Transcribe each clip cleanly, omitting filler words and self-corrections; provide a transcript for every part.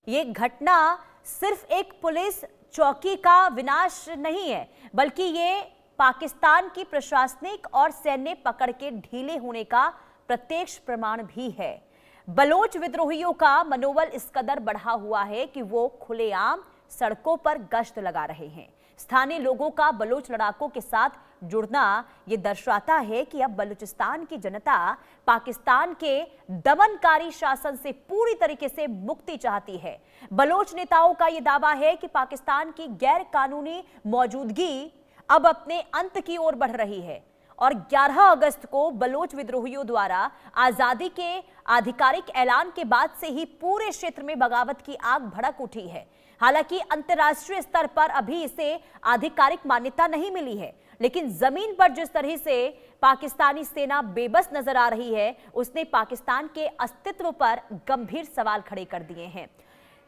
ये घटना सिर्फ एक पुलिस चौकी का विनाश नहीं है, बल्कि ये पाकिस्तान की प्रशासनिक और सैन्य पकड़ के ढीले होने का प्रत्यक्ष प्रमाण भी है। बलोच विद्रोहियों का मनोबल इस कदर बढ़ा हुआ है कि वो खुलेआम सड़कों पर गश्त लगा रहे हैं। स्थानीय लोगों का बलोच लड़ाकों के साथ जुड़ना ये दर्शाता है कि अब बलूचिस्तान की जनता पाकिस्तान के दमनकारी शासन से पूरी तरीके से मुक्ति चाहती है। बलोच नेताओं का ये दावा है कि पाकिस्तान की गैर कानूनी मौजूदगी अब अपने अंत की ओर बढ़ रही है और 11 अगस्त को बलोच विद्रोहियों द्वारा आजादी के आधिकारिक ऐलान के बाद से ही पूरे क्षेत्र में बगावत की आग भड़क उठी है। हालांकि अंतर्राष्ट्रीय स्तर पर अभी इसे आधिकारिक मान्यता नहीं मिली है, लेकिन जमीन पर जिस तरह से पाकिस्तानी सेना बेबस नजर आ रही है, उसने पाकिस्तान के अस्तित्व पर गंभीर सवाल खड़े कर दिए हैं।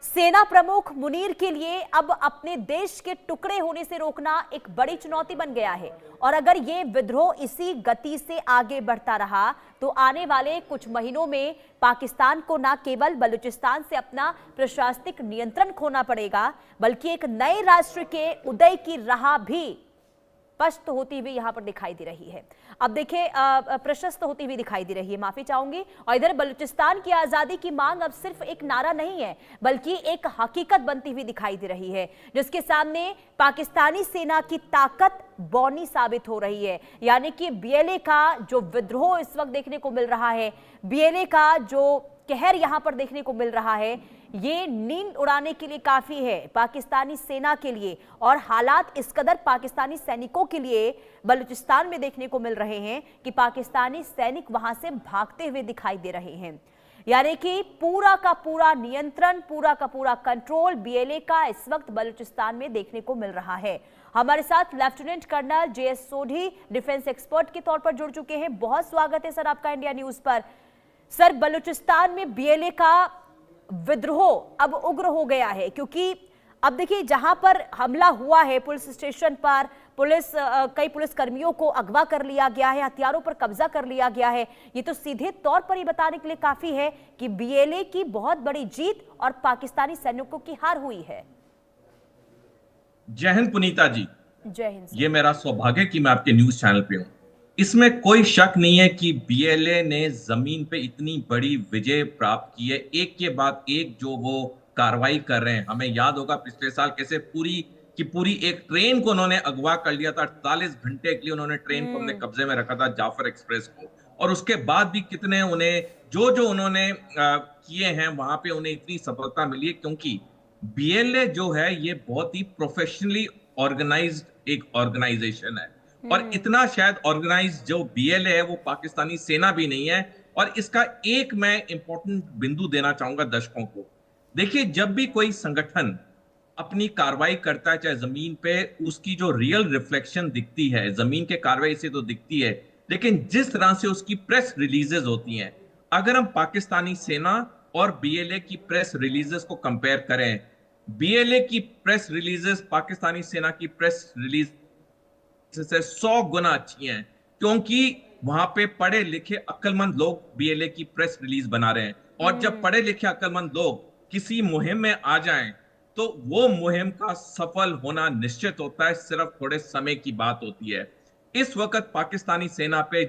सेना प्रमुख मुनीर के लिए अब अपने देश के टुकड़े होने से रोकना एक बड़ी चुनौती बन गया है और अगर ये विद्रोह इसी गति से आगे बढ़ता रहा तो आने वाले कुछ महीनों में पाकिस्तान को न केवल बलूचिस्तान से अपना प्रशासनिक नियंत्रण खोना पड़ेगा, बल्कि एक नए राष्ट्र के उदय की राह भी स्पष्ट होती हुई यहां पर दिखाई दे रही है। अब देखिए, प्रशस्त होती हुई दिखाई दे रही है, माफी चाहूंगी। और इधर बलूचिस्तान की आजादी की मांग अब सिर्फ एक नारा नहीं है, बल्कि एक हकीकत बनती हुई दिखाई दे रही है, जिसके सामने पाकिस्तानी सेना की ताकत बौनी साबित हो रही है। यानी कि बीएलए का जो विद्रोह इस वक्त देखने को मिल रहा है, बीएलए का जो कहर यहां पर देखने को मिल रहा है, ये नींद उड़ाने के लिए काफी है पाकिस्तानी सेना के लिए। और हालात इस कदर पाकिस्तानी सैनिकों के लिए बलूचिस्तान में देखने को मिल रहे हैं कि पाकिस्तानी सैनिक वहां से भागते हुए दिखाई दे रहे हैं। यानी कि पूरा का पूरा नियंत्रण, पूरा का पूरा कंट्रोल बीएलए का इस वक्त बलूचिस्तान में देखने को मिल रहा है। हमारे साथ lieutenant colonel JS Sodhi defence expert के तौर पर जुड़ चुके हैं। बहुत स्वागत है सर आपका इंडिया न्यूज पर। सर, बलूचिस्तान में बीएलए का विद्रोह अब उग्र हो गया है, क्योंकि अब देखिए जहां पर हमला हुआ है पुलिस स्टेशन पर, कई पुलिस कर्मियों को अगवा कर लिया गया है, हथियारों पर कब्जा कर लिया गया है। ये तो सीधे तौर पर ही बताने के लिए काफी है कि बीएलए की बहुत बड़ी जीत और पाकिस्तानी सैनिकों की हार हुई है। जय हिंद पुनीता जी। जय हिंद। ये मेरा सौभाग्य कि मैं आपके न्यूज चैनल पे हूं। इसमें कोई शक नहीं है कि बीएलए ने जमीन पे इतनी बड़ी विजय प्राप्त की है, एक के बाद एक जो वो कार्रवाई कर रहे हैं। हमें याद होगा पिछले साल कैसे पूरी की पूरी एक ट्रेन को उन्होंने अगवा कर लिया था। 48 घंटे के लिए उन्होंने ट्रेन को अपने कब्जे में रखा था, जाफर एक्सप्रेस को। और उसके बाद भी कितने उन्हें जो उन्होंने किए हैं वहां पे उन्हें इतनी सफलता मिली है, क्योंकि बीएलए जो है ये बहुत ही प्रोफेशनली ऑर्गेनाइज्ड एक ऑर्गेनाइजेशन है। और इतना शायद ऑर्गेनाइज जो बीएलए है वो पाकिस्तानी सेना भी नहीं है। और इसका एक मैं इंपॉर्टेंट बिंदु देना चाहूंगा दर्शकों को। देखिए, जब भी कोई संगठन अपनी कार्रवाई करता है चाहे जमीन पे, उसकी जो रियल रिफ्लेक्शन दिखती है जमीन के कार्रवाई से तो दिखती है, लेकिन जिस तरह से उसकी प्रेस रिलीजेस होती हैं, अगर हम पाकिस्तानी सेना और बीएलए की प्रेस रिलीजेस को कंपेयर करें, बीएलए की प्रेस रिलीजेस पाकिस्तानी सेना की प्रेस रिलीज से 100 गुना अच्छी हैं, क्योंकि वहां पे पढ़े लिखे अक्लमंद लोग बीएलए की प्रेस रिलीज बना रहे हैं। और जब पढ़े लिखे अक्लमंद लोग किसी मुहिम में आ जाएं तो वो मुहिम का सफल होना निश्चित होता है, सिर्फ थोड़े समय की बात होती है। इस वक्त पाकिस्तानी सेना पे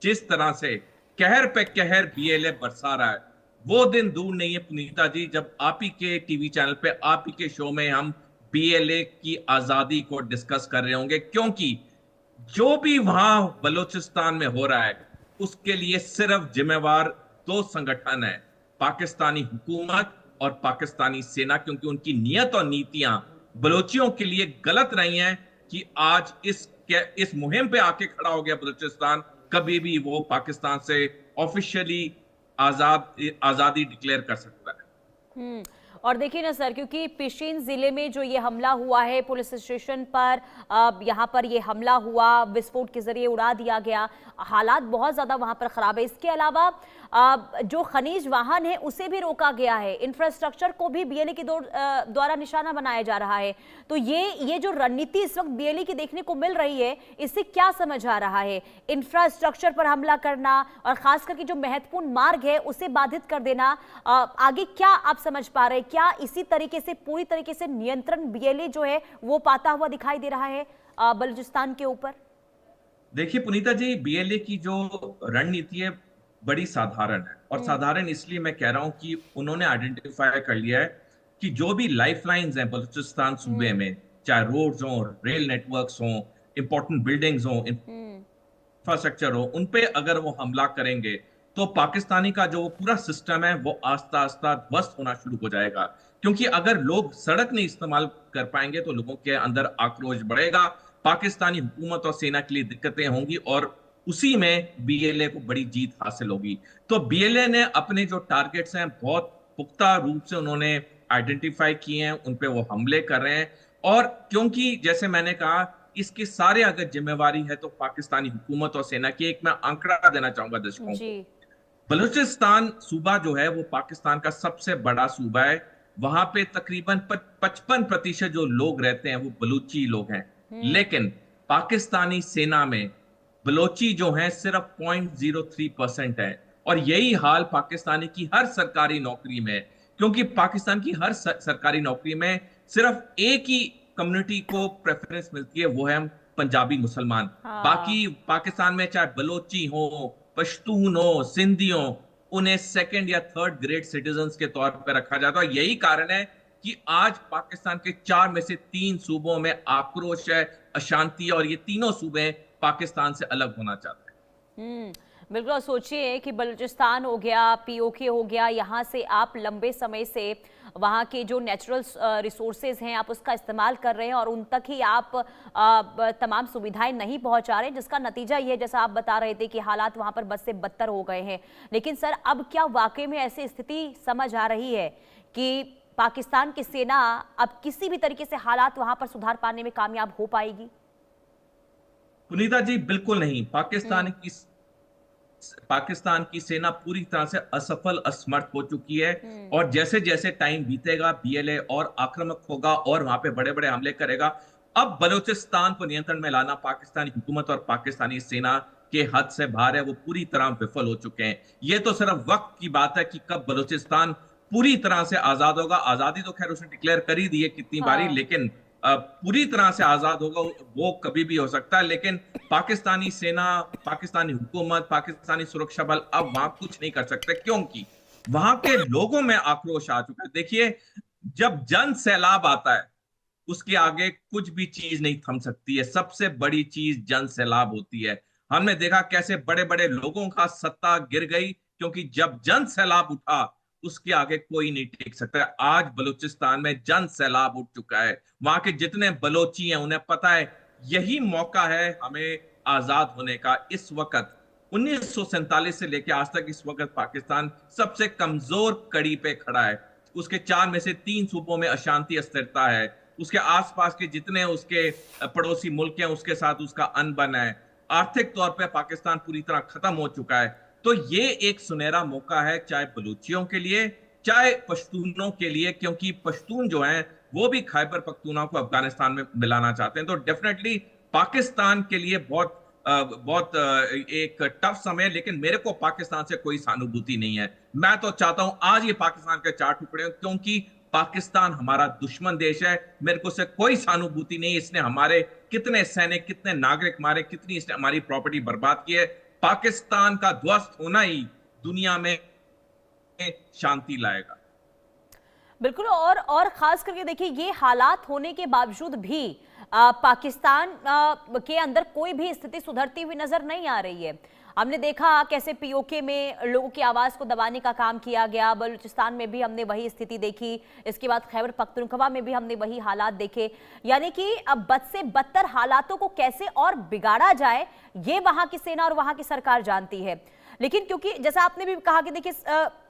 जिस तरह से कहर पे कहर बीएलए बरसा रहा है, वो दिन दूर नहीं है पुनीता जी, जब आप ही के टीवी चैनल पे, आप ही के शो में हम बीएलए की आजादी को डिस्कस कर रहे होंगे, क्योंकि जो भी वहां बलूचिस्तान में हो रहा है उसके लिए सिर्फ जिम्मेवार दो संगठन है, पाकिस्तानी हुकूमत और पाकिस्तानी सेना, क्योंकि उनकी नियत और नीतियां बलोचियों के लिए गलत रही हैं कि आज इस मुहिम पे आके खड़ा हो गया बलूचिस्तान। कभी भी वो पाकिस्तान से ऑफिशियली आजादी डिक्लेयर कर सकता है। और देखिए ना सर, क्योंकि पिशीन जिले में जो ये हमला हुआ है पुलिस स्टेशन पर, यहाँ पर ये हमला हुआ, विस्फोट के जरिए उड़ा दिया गया, हालात बहुत ज्यादा वहां पर खराब है। इसके अलावा जो खनिज वाहन है उसे भी रोका गया है, इंफ्रास्ट्रक्चर को भी बीएलए के द्वारा निशाना बनाया जा रहा है। तो ये जो रणनीति इस वक्त बीएलए की देखने को मिल रही है, इससे क्या समझ आ रहा है? इंफ्रास्ट्रक्चर पर हमला करना और खास करके जो महत्वपूर्ण मार्ग है उसे बाधित कर देना, आगे क्या आप समझ पा रहे हैं? क्या इसी तरीके से पूरी तरीके से नियंत्रण बीएलए जो है वो पाता हुआ दिखाई दे रहा है बलूचिस्तान के ऊपर? देखिए पुनीता जी, बीएलए की जो रणनीति है बड़ी साधारण है, और साधारण इसलिए मैं कह रहा हूं कि उन्होंने आइडेंटिफाई कर लिया है कि जो भी लाइफलाइंस हैं बलूचिस्तान सूबे में, चाहे रोड्स हो, रेल नेटवर्क्स हो, इंपॉर्टेंट बिल्डिंग्स हो, इंफ्रास्ट्रक्चर हो, उन पे अगर वो हमला करेंगे तो पाकिस्तानी का जो पूरा सिस्टम है वो आस्ता आस्ता ध्वस्त होना शुरू हो जाएगा। क्योंकि अगर लोग सड़क नहीं इस्तेमाल कर पाएंगे तो लोगों के अंदर आक्रोश बढ़ेगा, पाकिस्तानी हुकूमत और सेना के लिए दिक्कतें होंगी, और उसी में बीएलए को बड़ी जीत हासिल होगी। तो बीएलए ने अपने जो टारगेट्स हैं बहुत पुख्ता रूप से उन्होंने आइडेंटिफाई किए हैं, उन पे वो हमले कर रहे हैं। और क्योंकि जैसे मैंने कहा, इसकी सारे अगर जिम्मेवारी है तो पाकिस्तानी हुकूमत और सेना की। एक मैं आंकड़ा देना चाहूंगा दर्शकों जी। को। बलूचिस्तान सूबा जो है वो पाकिस्तान का सबसे बड़ा सूबा है। वहां पे तकरीबन 55% जो लोग रहते हैं वो बलूची लोग हैं, लेकिन पाकिस्तानी सेना में बलोची जो हैं सिर्फ 0.03% है। और यही हाल पाकिस्तानी की हर सरकारी नौकरी में है, क्योंकि पाकिस्तान की हर सरकारी नौकरी में सिर्फ एक ही कम्युनिटी को प्रेफरेंस मिलती है, वो है हम पंजाबी मुसलमान। हाँ। बाकी पाकिस्तान में चाहे बलोची हो, पश्तून हो, सिंधी हो, उन्हें सेकंड या थर्ड ग्रेड सिटीजन्स के तौर पर रखा जाता है। यही कारण है कि आज पाकिस्तान के 4 में से 3 सूबों में आक्रोश है, अशांति है, और ये तीनों सूबे पाकिस्तान से अलग होना चाहते हैं। बिल्कुल। और सोचिए कि बलूचिस्तान हो गया, पीओके हो गया, यहाँ से आप लंबे समय से वहाँ के जो नेचुरल रिसोर्सेज हैं आप उसका इस्तेमाल कर रहे हैं और उन तक ही आप तमाम सुविधाएं नहीं पहुँचा रहे हैं, जिसका नतीजा ये है जैसा आप बता रहे थे कि हालात वहाँ पर बद से बदतर हो गए हैं। लेकिन सर, अब क्या वाकई में ऐसी स्थिति समझ आ रही है कि पाकिस्तान की सेना अब किसी भी तरीके से हालात वहाँ पर सुधार पाने में कामयाब हो पाएगी? पुनीता जी, बिल्कुल नहीं। पाकिस्तान की सेना पूरी तरह से असफल, असमर्थ हो चुकी है। और जैसे जैसे टाइम बीतेगा बीएलए और आक्रामक होगा और वहां पे बड़े बड़े हमले करेगा। अब बलूचिस्तान को नियंत्रण में लाना पाकिस्तानी हुकूमत और पाकिस्तानी सेना के हद से बाहर है, वो पूरी तरह विफल हो चुके हैं। ये तो सिर्फ वक्त की बात है कि कब बलूचिस्तान पूरी तरह से आजाद होगा। आजादी तो खैर उसने डिक्लेयर कर ही दी है कितनी बारी, लेकिन पूरी तरह से आजाद होगा वो कभी भी हो सकता है। लेकिन पाकिस्तानी सेना, पाकिस्तानी हुकूमत, पाकिस्तानी सुरक्षा बल अब वहां कुछ नहीं कर सकते, क्योंकि वहां के लोगों में आक्रोश आ चुका है। देखिए, जब जन सैलाब आता है उसके आगे कुछ भी चीज नहीं थम सकती है। सबसे बड़ी चीज जन सैलाब होती है। हमने देखा कैसे बड़े बड़े लोगों का सत्ता गिर गई, क्योंकि जब जन सैलाब उठा उसके आगे कोई नहीं टिक सकता। आज बलूचिस्तान में जन सैलाब उठ चुका है। वहां के जितने बलोची हैं उन्हें पता है यही मौका है हमें आजाद होने का। इस वक्त 1947 से लेकर आज तक इस वक्त पाकिस्तान सबसे कमजोर कड़ी पे खड़ा है। उसके 4 में से 3 सूबों में अशांति, अस्थिरता है। उसके आसपास के जितने उसके पड़ोसी मुल्क हैं उसके साथ उसका अनबन है। आर्थिक तौर पे पाकिस्तान पूरी तरह खत्म हो चुका है। तो ये एक सुनहरा मौका है, चाहे बलूचियों के लिए चाहे पश्तूनों के लिए, क्योंकि पश्तून जो हैं वो भी खैबर पख्तूनख्वा को अफगानिस्तान में मिलाना चाहते हैं। तो डेफिनेटली पाकिस्तान के लिए बहुत एक टफ समय है। लेकिन मेरे को पाकिस्तान से कोई सहानुभूति नहीं है। मैं तो चाहता हूं आज ये पाकिस्तान के 4 टुकड़े हो, क्योंकि पाकिस्तान हमारा दुश्मन देश है। मेरे को से कोई सहानुभूति नहीं। इसने हमारे कितने सैनिक, कितने नागरिक मारे, कितनी इसने हमारी प्रॉपर्टी बर्बाद की है। पाकिस्तान का ध्वस्त होना ही दुनिया में शांति लाएगा। बिल्कुल। और खास करके देखिए, ये हालात होने के बावजूद भी पाकिस्तान के अंदर कोई भी स्थिति सुधरती हुई नजर नहीं आ रही है। हमने देखा कैसे पीओके में लोगों की आवाज को दबाने का काम किया गया, बलूचिस्तान में भी हमने वही स्थिति देखी, इसके बाद खैबर पख्तूनख्वा में भी हमने वही हालात देखे। यानी कि अब बद से बदतर हालातों को कैसे और बिगाड़ा जाए ये वहां की सेना और वहां की सरकार जानती है। लेकिन क्योंकि जैसा आपने भी कहा कि देखिए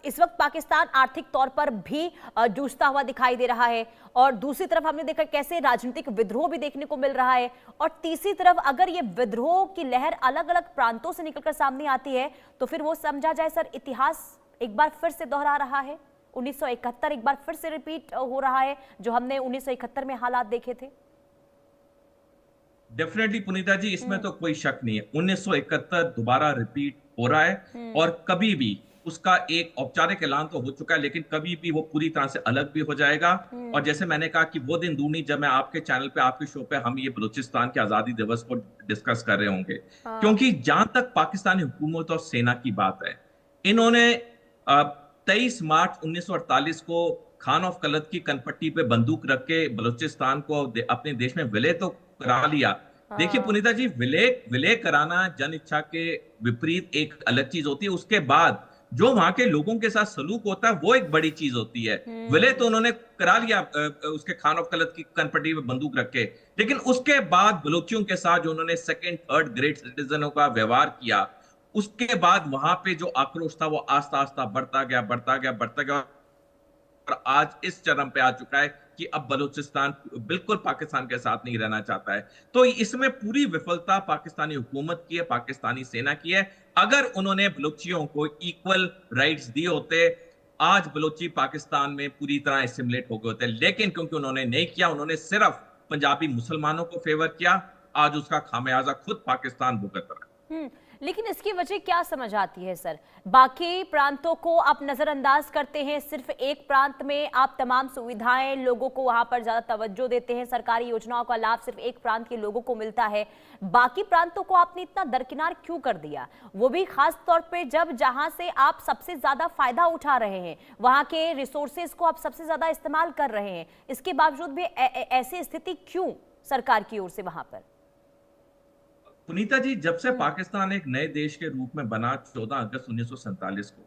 इस वक्त पाकिस्तान आर्थिक तौर पर भी जूझता हुआ दिखाई दे रहा है, और दूसरी तरफ हमने देखा कैसे राजनीतिक विद्रोह भी देखने को मिल रहा है, और तीसरी तरफ अगर ये विद्रोह की लहर अलग अलग प्रांतों से निकलकर सामने आती है तो फिर वो समझा जाए सर इतिहास एक बार फिर से दोहरा रहा है। 1971 एक बार फिर से रिपीट हो रहा है जो हमने 1971 में हालात देखे थे। डेफिनेटली पुनीता जी, इसमें तो कोई शक नहीं है। 1971 दोबारा रिपीट हो रहा है, और कभी भी उसका एक औपचारिक ऐलान तो हो चुका है, लेकिन कभी भी वो पूरी तरह से अलग भी हो जाएगा। और जैसे मैंने कहा कि वो दिन दूर नहीं जब मैं आपके चैनल पे, आपके शो पे हम ये बलूचिस्तान के आजादी दिवस को डिस्कस कर रहे होंगे। हाँ। क्योंकि जहां तक पाकिस्तानी हुकूमत और सेना की बात है, इन्होंने 23 मार्च 1948 को खान ऑफ कलत की कनपट्टी पे बंदूक रख के बलूचिस्तान को अपने देश में विलय तो करा लिया। देखिए हाँ। पुनीता जी, विलय विलय कराना जन इच्छा के विपरीत एक अलग चीज होती है, उसके बाद जो वहां के लोगों के साथ सलूक होता है वो एक बड़ी चीज होती है। विलय तो उन्होंने करा लिया उसके खान ऑफ कलत की कनपट्टी पे बंदूक रख के, लेकिन उसके बाद बलूचियों के साथ जो उन्होंने सेकंड थर्ड ग्रेड सिटीजनों का व्यवहार किया, उसके बाद वहां पे जो आक्रोश था वो आस्ता आस्ता बढ़ता गया, बढ़ता गया, बढ़ता गया, और आज इस चरम पे आ चुका है कि अब बलूचिस्तान बिल्कुल पाकिस्तान के साथ नहीं रहना चाहता है। तो इसमें पूरी विफलता पाकिस्तानी हुकूमत की है, पाकिस्तानी सेना की है। अगर उन्होंने बलूचियों को इक्वल राइट्स दिए होते, आज बलूची पाकिस्तान में पूरी तरह एसिमिलेट हो गए होते, लेकिन क्योंकि उन्होंने नहीं किया, उन्होंने सिर्फ पंजाबी मुसलमानों को फेवर किया, आज उसका खामियाजा खुद पाकिस्तान भुगत रहा है। लेकिन इसकी वजह क्या समझ आती है सर? बाकी प्रांतों को आप नजरअंदाज करते हैं, सिर्फ एक प्रांत में आप तमाम सुविधाएं, लोगों को वहां पर ज्यादा तवज्जो देते हैं, सरकारी योजनाओं का लाभ सिर्फ एक प्रांत के लोगों को मिलता है। बाकी प्रांतों को आपने इतना दरकिनार क्यों कर दिया? वो भी खास तौर पे जब जहां से आप सबसे ज्यादा फायदा उठा रहे हैं, वहां के रिसोर्सेज को आप सबसे ज्यादा इस्तेमाल कर रहे हैं, इसके बावजूद भी ऐसी स्थिति क्यों सरकार की ओर से वहां पर? पुनीता जी, जब से पाकिस्तान एक नए देश के रूप में बना 14 अगस्त 1947 को,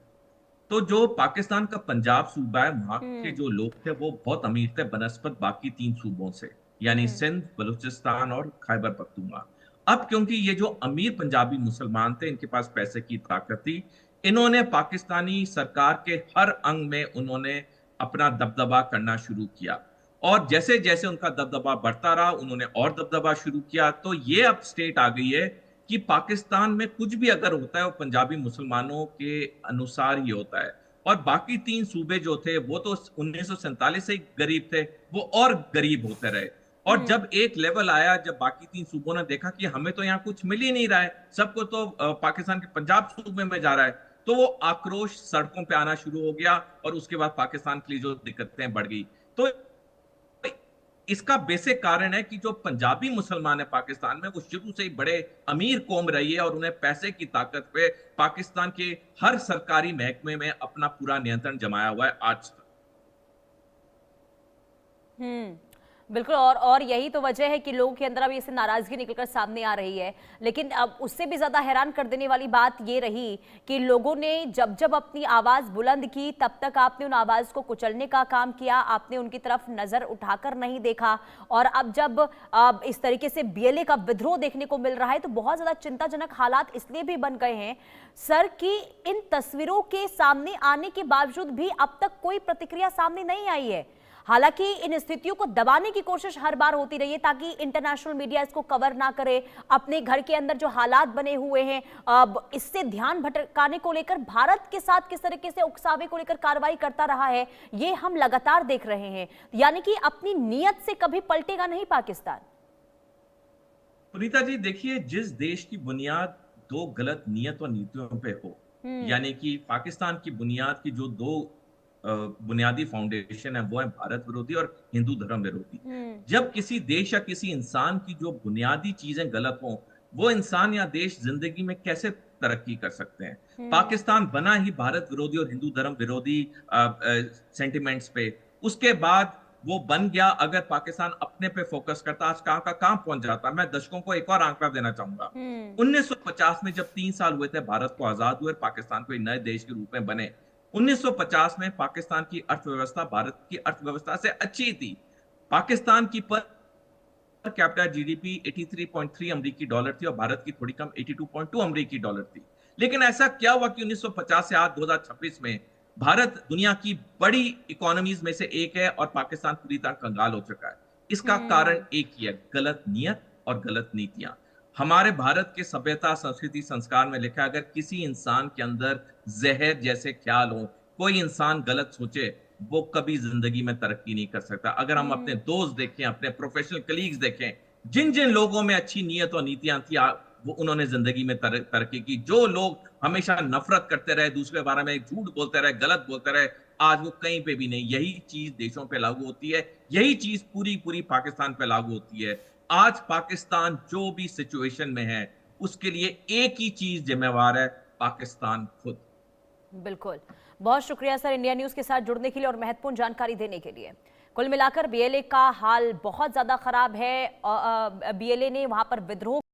तो जो पाकिस्तान का पंजाब सूबा है, वहां के जो लोग थे वो बहुत अमीर थे बनस्पत बाकी 3 सूबों से, यानी सिंध, बलूचिस्तान और खैबर पख्तूनख्वा। अब क्योंकि ये जो अमीर पंजाबी मुसलमान थे, इनके पास पैसे की ताकत थी, इन्होंने पाकिस्तानी सरकार के हर अंग में उन्होंने अपना दबदबा करना शुरू किया। और जैसे जैसे उनका दबदबा बढ़ता रहा, उन्होंने और दबदबा शुरू किया। तो ये अब स्टेट आ गई है कि पाकिस्तान में कुछ भी अगर होता है वो पंजाबी मुसलमानों के अनुसार ही होता है। और बाकी 3 सूबे जो थे वो तो 1947 से ही गरीब थे, वो और गरीब होते रहे। और जब एक लेवल आया, जब बाकी 3 सूबों ने देखा कि हमें तो यहाँ कुछ मिल ही नहीं रहा है, सबको तो पाकिस्तान के पंजाब सूबे में जा रहा है, तो वो आक्रोश सड़कों पे आना शुरू हो गया। और उसके बाद पाकिस्तान के लिए जो दिक्कतें बढ़ गई, तो इसका बेसिक कारण है कि जो पंजाबी मुसलमान है पाकिस्तान में, वो शुरू से ही बड़े अमीर कौम रही है और उन्हें पैसे की ताकत पे पाकिस्तान के हर सरकारी महकमे में अपना पूरा नियंत्रण जमाया हुआ है आज तक। बिल्कुल। और यही तो वजह है कि लोगों के अंदर अब इससे नाराजगी निकलकर सामने आ रही है। लेकिन अब उससे भी ज्यादा हैरान कर देने वाली बात ये रही कि लोगों ने जब जब अपनी आवाज बुलंद की, तब तक आपने उन आवाज को कुचलने का काम किया, आपने उनकी तरफ नजर उठाकर नहीं देखा। और अब जब इस तरीके से बीएलए का विद्रोह देखने को मिल रहा है, तो बहुत ज्यादा चिंताजनक हालात इसलिए भी बन गए हैं सर कि इन तस्वीरों के सामने आने के बावजूद भी अब तक कोई प्रतिक्रिया सामने नहीं आई है। हालांकि इन स्थितियों को दबाने की कोशिश हर बार होती रही है ताकि इंटरनेशनल मीडिया इसको कवर ना करे। अपने घर के अंदर जो हालात बने हुए हैं, अब इससे ध्यान भटकाने को लेकर भारत के साथ किस तरीके से उकसावे को लेकर कार्रवाई करता रहा है, ये हम लगातार देख रहे हैं। यानी कि अपनी नीयत से कभी पलटेगा नहीं पाकिस्तान। पुनीता जी देखिए, जिस देश की बुनियाद 2 गलत नीयत और नीतियों पे हो, यानी कि पाकिस्तान की बुनियाद की जो 2 बुनियादी फाउंडेशन है, वो है भारत विरोधी और हिंदू धर्म विरोधी। जब किसी देश या किसी इंसान की जो बुनियादी चीजें गलत हों, वो इंसान या देश जिंदगी में कैसे तरक्की कर सकते हैं? पाकिस्तान बना ही भारत विरोधी और हिंदू धर्म विरोधी सेंटिमेंट्स पे। उसके बाद वो बन गया, अगर पाकिस्तान अपने पे फोकस करता, आज कहां का कहां पहुंच जाता। मैं दर्शकों को एक और आंकड़ा देना चाहूंगा। 1950 में जब 3 साल हुए थे भारत को आजाद हुए, पाकिस्तान को एक नए देश के रूप में बने, 1950 में पाकिस्तान की अर्थव्यवस्था भारत की अर्थव्यवस्था से अच्छी थी। पाकिस्तान की पर कैपिटा जीडीपी 83.3 अमेरिकी डॉलर थी और भारत की थोड़ी कम 82.2 अमेरिकी डॉलर थी। लेकिन ऐसा क्या हुआ कि 1950 से आज 2026 में भारत दुनिया की बड़ी इकोनॉमीज में से एक है और पाकिस्तान पूरी तरह कंगाल हो चुका है। इसका कारण एक ही है, गलत नियत और गलत नीतियां। हमारे भारत के सभ्यता, संस्कृति, संस्कार में लिखा है, अगर किसी इंसान के अंदर जहर जैसे ख्याल हो, कोई इंसान गलत सोचे, वो कभी जिंदगी में तरक्की नहीं कर सकता। अगर हम अपने दोस्त देखें, अपने प्रोफेशनल कलीग्स देखें, जिन जिन लोगों में अच्छी नीयत और नीतियां थी, वो उन्होंने जिंदगी में तरक्की की। जो लोग हमेशा नफरत करते रहे, दूसरे के बारे में झूठ बोलते रहे, गलत बोलते रहे, आज वो कहीं पे भी नहीं। यही चीज देशों पे लागू होती है, यही चीज पूरी पूरी पाकिस्तान पे लागू होती है। आज पाकिस्तान जो भी सिचुएशन में है, उसके लिए एक ही चीज जिम्मेवार है, पाकिस्तान खुद। बिल्कुल, बहुत शुक्रिया सर इंडिया न्यूज के साथ जुड़ने के लिए और महत्वपूर्ण जानकारी देने के लिए। कुल मिलाकर बीएलए का हाल बहुत ज्यादा खराब है। बीएलए ने वहां पर विद्रोह